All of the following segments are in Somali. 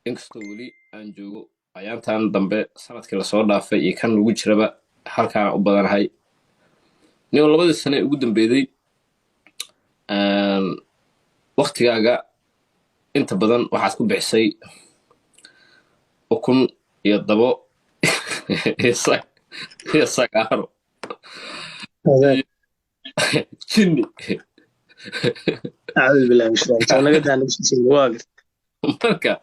inkastoo weli aan joogo ayaantan dambe sanadkii lasoo dhaafay iyo kan ugu jiraba halkaan u badanahay niyo labadii sane ugu dambeeyay waqtigaaga inta badan waxaad ku bixisay ukun iyo dabo iyo sagaaro jinni أعوذ بالله من الشيطان الرجيم أنا قد أنا شيء واقف marka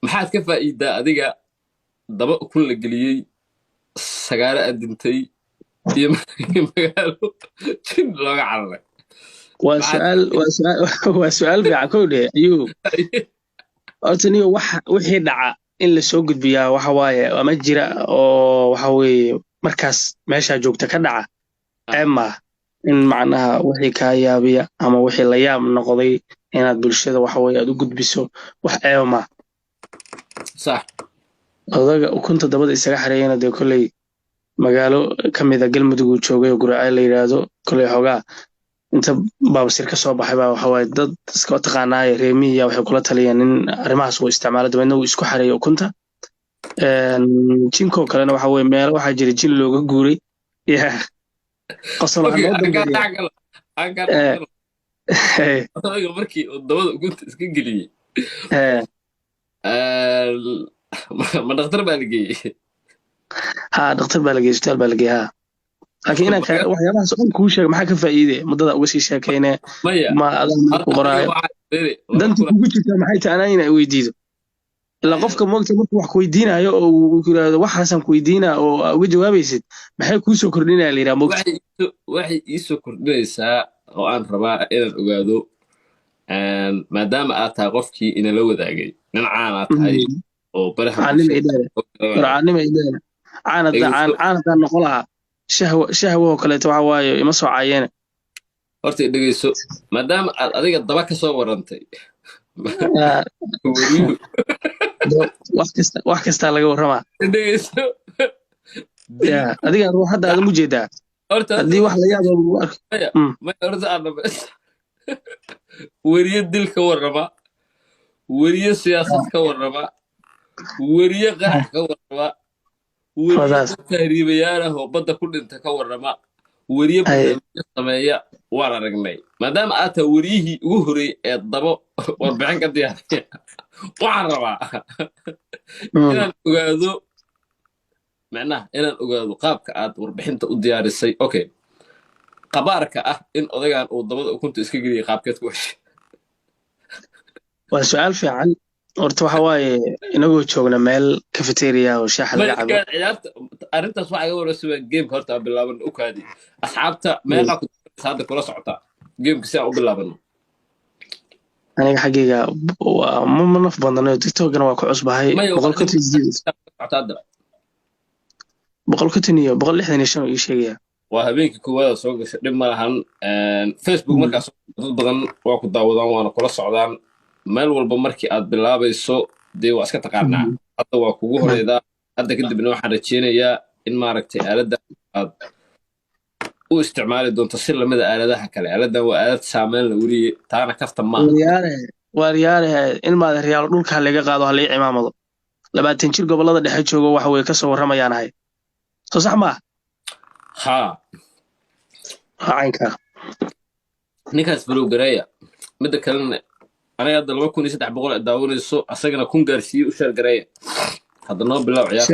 maxaad ka faa'iidaa adiga daba ukun la geliyey sagaaro aad dintay iyo magaalo jin looga cararay وسؤال في عكودة أيوه أرتني وحي دعا إن لسوق بيا وحواي ومجرى وحوي مركز ماشى جوكتا كدعا أما إن معناها وحي كايا بيا أما وحي ليام نقضي إن بالشدة وحوي أدو قد بيسو أما صح وكنت دبض إساق حرينا دي كلي مقالو كم إذا قل مدقو تشوغي وقرأي اللي يرادو كلي حوغا inta baabasir ka soo baxay baa waxa way dad iska taqaanay reemiya waxay kula taliyeen in arimahaas uu isticmaalo dabadna uu isku xareeyo ukunta jinko kalena waxa way meel waxa jira jin looga guuray qasab markii dabada ukunta iska geliyey ma dhakhtar baa la geeyey dhakhtar baa la geeyey isbitaal baa la geeyey لكن أنا وحياة سؤال كوشة ما حكى فايدة مدة أول شيء شاكينه ما أظن قراءة دنت كوشة ما حيت أنا هنا ويديده إلا قفك موقت مرت وح كويدينا أو وحسن كويدينا أو جواب يسد ما حي كوسو كردينا اللي راموقت waxay ii soo kordhinaysaa oo aan rabaa inaan ogaado maadaama aad tahay qofkii inala wadaagay nin caan aad tahay oo baraha caanada noqolaha shahwo kaleeto waxa waaye ima soo caayeen horta dhageyso maadaama aad adiga daba ka soo warantay wax kasta laga warramaa dhageyso adiga ruux hadda aad mu jeedaa haddii wax la yaab lagu arko ma horta aan weriye dil ka warrama weriye siyaasad ka warrama weriye qarax ka warrama weriye tahriibayaal ah oo badda ku dhinta ka warrama weriye barnaamijyo sameeya waan aragnay maadaama aad tahay weriyihii ugu horreeyey ee dabo warbixin ka diyaariya waxaan rabaa inaan ogaado macnaha inaan ogaado qaabka aad warbixinta u diyaarisay okay qabaarka ah in odagaan uu dabada ukunta iska geliyay qaabkeed ku heshay waa su'aal fiican horta waxa waaye inagoo joogna meel cafeteria oo shaax laga cabo arrintaas waxa iga warasay geemka horta bilaaban u kaadi asxaabta meeqa ku hadda kula socota geemka si aan u bilaabano aniga xaqiiqa ma naf badano tiktokna waa ku cusbahay 165 ii sheegaya waa habeenkii koowaad soo gashay dhib ma lahan facebook markaas dad badan waa ku daawadaan waana kula socdaan meel walba markii aad bilaabayso dee waa iska taqaanaa hadda waa kugu horeydaa hadda kadibna waxaan rajeynayaa in maaragtay aaladda aad u isticmaali doonto si lamida aaladaha kale aaladan waa aalad saameyn la weliye taana kafta ma waaryaare ilmaada riyaal dhulka laga qaado halii cimaamado 20 jir gobolada dhexe joogo waxa way ka soo warramayaan ahay soo sax ma caynka ninkaas balow gareeya midda kalena aniga hadda 2300 daawanayso asagana kun gaarsiiye u sheer gareeya hadda noo bilow ciyaar